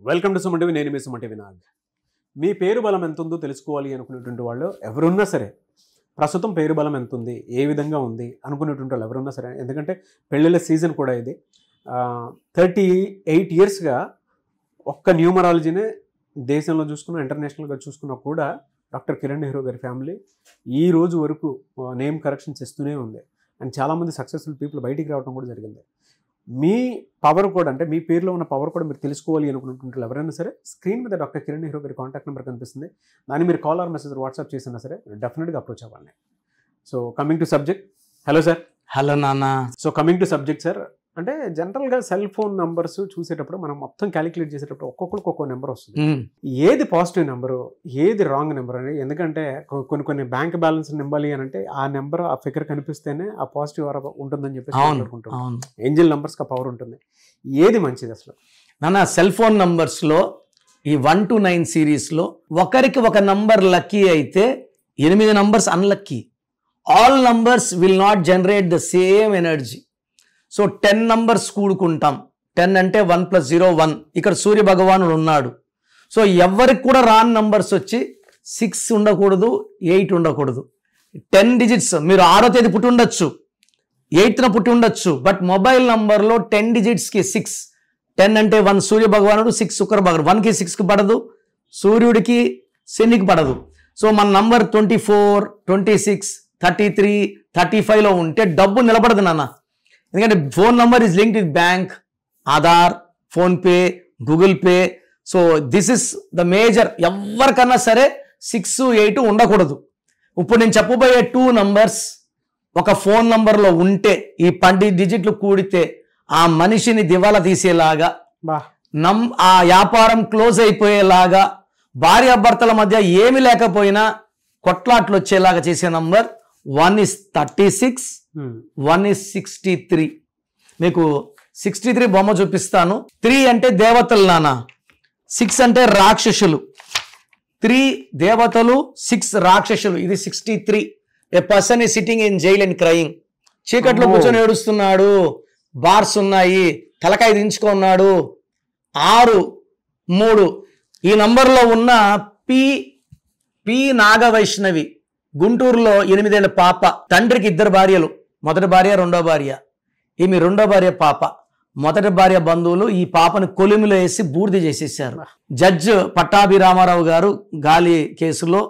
Welcome to Suman TV. నేను మీ Suman TV Nag. మీ పేరు బలం ఎంత ఉందో తెలుసుకోవాలి అనుకునేటువంటి వాళ్ళు ఎవరున్నా సరే, ప్రస్తుతం పేరు బలం ఎంత ఉంది, ఏ విధంగా ఉంది అనుకునేటువంటి వాళ్ళు ఎవరున్నా సరే, ఎందుకంటే పెళ్ళిళ్ళ సీజన్ కూడా ఇది. 38 ఇయర్స్గా ఒక్క న్యూమరాలజీనే దేశంలో చూసుకున్నా, ఇంటర్నేషనల్గా చూసుకున్నా కూడా డాక్టర్ కిరణ్ నెహ్రూ గారి ఫ్యామిలీ ఈ రోజు వరకు నేమ్ కరెక్షన్స్ ఇస్తూనే ఉంది. అండ్ చాలామంది సక్సెస్ఫుల్ పీపుల్ బయటికి రావడం కూడా జరిగింది. మీ పవర్ కూడా, అంటే మీ పేరులో ఉన్న పవర్ కూడా మీరు తెలుసుకోవాలి అనుకుంటుంటారు ఎవరైనా సరే, స్క్రీన్ మీద డాక్టర్ కిరణ్ నెహ్రూ గారి కాంటాక్ట్ నెంబర్ కనిపిస్తుంది. దాన్ని మీరు కాల్ ఆర్ మెసేజ్ వాట్సాప్ చేసినా సరే డెఫినెట్గా అప్రోచ్ అవ్వాలి. So coming to subject. Hello sir. Hello నాన్న. So coming to subject sir, అంటే జనరల్గా సెల్ ఫోన్ నెంబర్స్ చూసేటప్పుడు మనం మొత్తం క్యాలిక్యులేట్ చేసేటప్పుడు ఒక్కొక్కరికి ఒక్కో నెంబర్ వస్తుంది. ఏది పాజిటివ్ నెంబరు, ఏది రాంగ్ నెంబర్ అని. ఎందుకంటే కొన్ని బ్యాంక్ బ్యాలెన్స్ నింపాలి అని అంటే ఆ నెంబర్, ఆ ఫిగర్ కనిపిస్తేనే ఆ పాజిటివ్ ఉంటుందని చెప్పేసి అనుకుంటున్నాం. ఏంజిల్ నెంబర్స్కి పవర్ ఉంటుంది. ఏది మంచిది అసలు నాన్న? సెల్ ఫోన్ నంబర్స్లో ఈ 1 to 9 సిరీస్లో ఒకరికి ఒక నంబర్ లక్కీ అయితే 8 numbers unlucky. All numbers will not generate the same energy. So 10 numbers కూడుకుంటాం. 10 అంటే 1 + 0 1. ఇక్కడ సూర్య భగవానుడు ఉన్నాడు. సో ఎవరికి కూడా రాని నంబర్స్ వచ్చి 6 ఉండకూడదు, 8 ఉండకూడదు. 10 డిజిట్స్. మీరు 6వ తేదీ పుట్టి ఉండొచ్చు, 8న పుట్టి ఉండొచ్చు, బట్ మొబైల్ నంబర్లో 10 డిజిట్స్కి 6. 10 అంటే 1 సూర్య భగవానుడు, 6 శుక్ర భగవానుడు. 1కి 6కి పడదు, సూర్యుడికి శనికి పడదు. సో మన నంబర్ 24, 26, 33, 35లో ఉంటే డబ్బు నిలబడదు నాన్న. ఎందుకంటే phone number is linked with bank, Aadhaar, PhonePe, Google pay. So this is the major. ఎవరికన్నా సరే 6, 8 ఉండకూడదు. ఇప్పుడు నేను చెప్పబోయే 2 నంబర్స్ ఒక ఫోన్ నంబర్లో ఉంటే ఈ 10 డిజిట్లు కూడితే ఆ మనిషిని దివాలా తీసేలాగా, ఆ వ్యాపారం క్లోజ్ అయిపోయేలాగా, భార్యాభర్తల మధ్య ఏమి లేకపోయినా కొట్లాట్లు వచ్చేలాగా చేసే నంబర్ 1 is 36, 1 is 63. మీకు 63 బొమ్మ చూపిస్తాను. 3 అంటే దేవతలు నాన్న, 6 అంటే రాక్షసులు. 3 దేవతలు, 6 రాక్షసులు. ఇది 63. A person is sitting in jail and crying. చీకట్లో కూర్చొని ఏడుస్తున్నాడు, బార్స్ ఉన్నాయి, తలకాయ దించుకున్నాడు. 6, 3. ఈ నంబర్లో ఉన్న పి నాగవైష్ణవి, గుంటూరులో 8 ఏళ్ల పాప. తండ్రికి 2 భార్యలు, మొదటి భార్య, రెండో భార్య. ఈమె రెండో భార్య పాప. మొదటి భార్య బంధువులు ఈ పాపను కొలిమిలో వేసి బూర్ది చేసేసారు. జడ్జ్ పట్టాభిరామారావు గారు గాలి కేసులో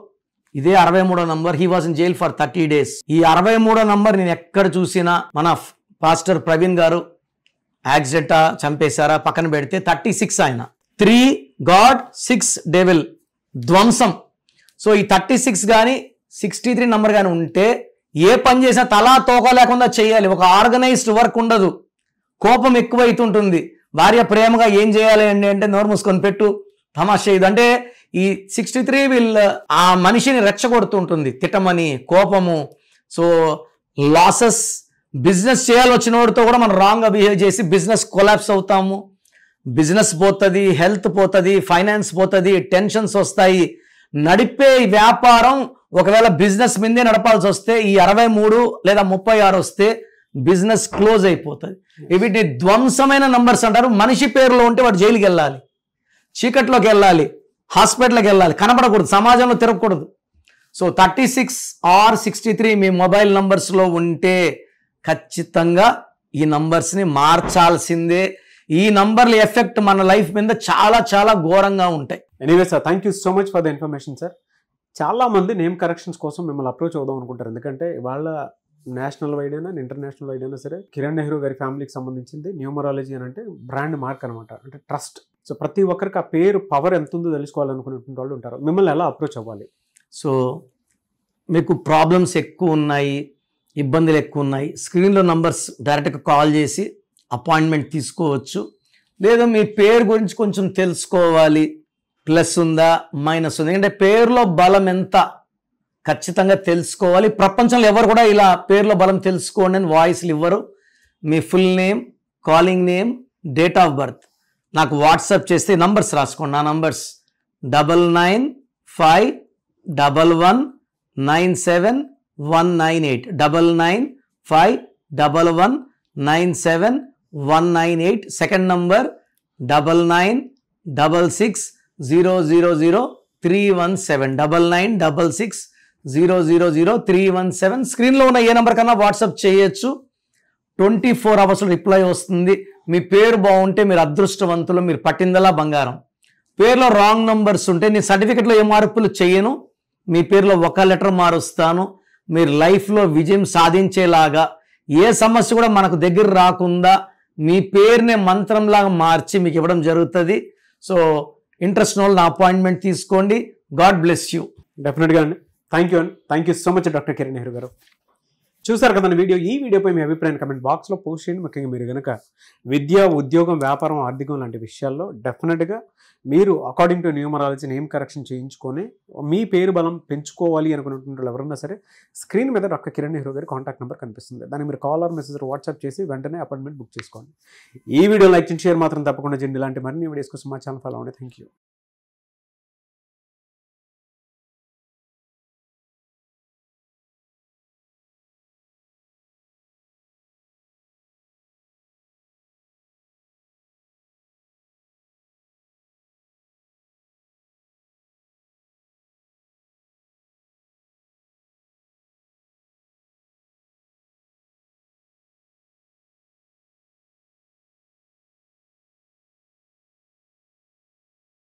ఇదే 63వ number. He was in jail for 30 days. ఈ 63వ నంబర్ నేను ఎక్కడ చూసినా, మన పాస్టర్ ప్రవీణ్ గారు యాక్సిడెంటా చంపేశారా పక్కన పెడితే 36 ఆయన. 3 గాడ్, 6 డెవిల్, ధ్వంసం. సో ఈ 36 కానీ 63 నంబర్ కానీ ఉంటే ఏ పని చేసినా తలా తోక లేకుండా చేయాలి. ఒక ఆర్గనైజ్డ్ వర్క్ ఉండదు. కోపం ఎక్కువైతుంటుంది. భార్య ప్రేమగా ఏం చేయాలి అంటే నోరు మూసుకొని పెట్టు, తమాషా ఇది అంటే ఈ 63 ఆ మనిషిని రెచ్చగొడుతుంటుంది. తిట్టమని, కోపము. So losses. బిజినెస్ చేయాలి వచ్చిన వాడితో కూడా మనం రాంగ్గా బిహేవ్ చేసి బిజినెస్ కొలాప్స్ అవుతాము. బిజినెస్ పోతుంది, హెల్త్ పోతుంది, ఫైనాన్స్ పోతుంది, టెన్షన్స్ వస్తాయి. నడిపే వ్యాపారం ఒకవేళ బిజినెస్ మీదే నడపాల్సి వస్తే ఈ 63 లేదా 36 వస్తే బిజినెస్ క్లోజ్ అయిపోతుంది. వీటిని ధ్వంసమైన నంబర్స్ అంటారు. మనిషి పేరులో ఉంటే వాడు జైలుకి వెళ్ళాలి, చీకట్లోకి వెళ్ళాలి, హాస్పిటల్కి వెళ్ళాలి, కనపడకూడదు, సమాజంలో తిరగకూడదు. సో 36 or 63 మీ మొబైల్ నంబర్స్లో ఉంటే ఖచ్చితంగా ఈ నంబర్స్ని మార్చాల్సిందే. ఈ నంబర్ల ఎఫెక్ట్ మన లైఫ్ మీద చాలా చాలా ఘోరంగా ఉంటాయి. Anyway sir, thank you so much for the information sir. చాలామంది నేమ్ కరెక్షన్స్ కోసం మిమ్మల్ని అప్రోచ్ అవుదాం అనుకుంటారు. ఎందుకంటే వాళ్ళ నేషనల్ వైడ్ అయినా ఇంటర్నేషనల్ వైడ్ అయినా సరే కిరణ్ నెహ్రూ గారి ఫ్యామిలీకి సంబంధించింది న్యూమరాలజీ అని అంటే బ్రాండ్ మార్క్ అనమాట, అంటే ట్రస్ట్. సో ప్రతి ఒక్కరికి ఆ పేరు పవర్ ఎంత ఉందో తెలుసుకోవాలనుకునేటువంటి వాళ్ళు ఉంటారు. మిమ్మల్ని ఎలా అప్రోచ్ అవ్వాలి? సో మీకు ప్రాబ్లమ్స్ ఎక్కువ ఉన్నాయి, ఇబ్బందులు ఎక్కువ ఉన్నాయి, స్క్రీన్లో నంబర్స్ డైరెక్ట్గా కాల్ చేసి అపాయింట్మెంట్ తీసుకోవచ్చు. లేదా మీ పేరు గురించి కొంచెం తెలుసుకోవాలి, ప్లస్ ఉందా, మైనస్ ఉందా, ఎందుకంటే పేరులో బలం ఎంత ఖచ్చితంగా తెలుసుకోవాలి. ప్రపంచంలో ఎవరు కూడా ఇలా పేరులో బలం తెలుసుకోండి అని వాయిస్లు ఇవ్వరు. మీ full name, calling name, date of birth నాకు వాట్సాప్ చేస్తే నంబర్స్ రాసుకోండి. నా నంబర్స్ 9951197198, 9951197198. సెకండ్ నంబర్ 99 9966000317 స్క్రీన్లో ఉన్న ఏ నెంబర్ కన్నా వాట్సాప్ చేయొచ్చు. 24 అవర్స్లో రిప్లై వస్తుంది. మీ పేరు బాగుంటే మీరు అదృష్టవంతులు, మీరు పట్టిందలా బంగారం. పేరులో రాంగ్ నంబర్స్ ఉంటే నేను సర్టిఫికెట్లో ఏ మార్పులు చేయను, మీ పేరులో ఒక లెటర్ మారుస్తాను. మీరు లైఫ్లో విజయం సాధించేలాగా ఏ సమస్య కూడా మనకు దగ్గర రాకుండా మీ పేరునే మంత్రంలాగా మార్చి మీకు ఇవ్వడం జరుగుతుంది. సో ఇంట్రెస్ట్ ఉన్న వాళ్ళు నా అపాయింట్మెంట్ తీసుకోండి. God bless you. డెఫినెట్గా అండి. Thank you so much doctor Kiran Nehru గారు. చూసారు కదా వీడియో. ఈ వీడియోపై మీ అభిప్రాయం కమెంట్ బాక్స్లో పోస్ట్ చేయండి. ముఖ్యంగా మీరు కనుక విద్య, ఉద్యోగం, వ్యాపారం, ఆర్థికం లాంటి విషయాల్లో డెఫినెట్గా మీరు according to numerology name correction చేయించుకొని మీ పేరు బలం పెంచుకోవాలి అనుకున్నటువంటి వాళ్ళు ఎవరన్నా సరే స్క్రీన్ మీద డాక్టర్ కిరణ్ నెహ్రూ గారి కాంటాక్ట్ నెంబర్ కనిపిస్తుంది. దాన్ని మీరు కాల్ ఆర్ మెసేజ్ వాట్సాప్ చేసి వెంటనే అపాయింట్మెంట్ బుక్ చేసుకోండి. ఈ వీడియో లైక్ చేసి షేర్ మాత్రం తప్పకుండా చేయండి. ఇలాంటి మరిన్ని వీడియోస్ కోసం మా ఛానల్ ఫాలో అవ్వండి. Thank you.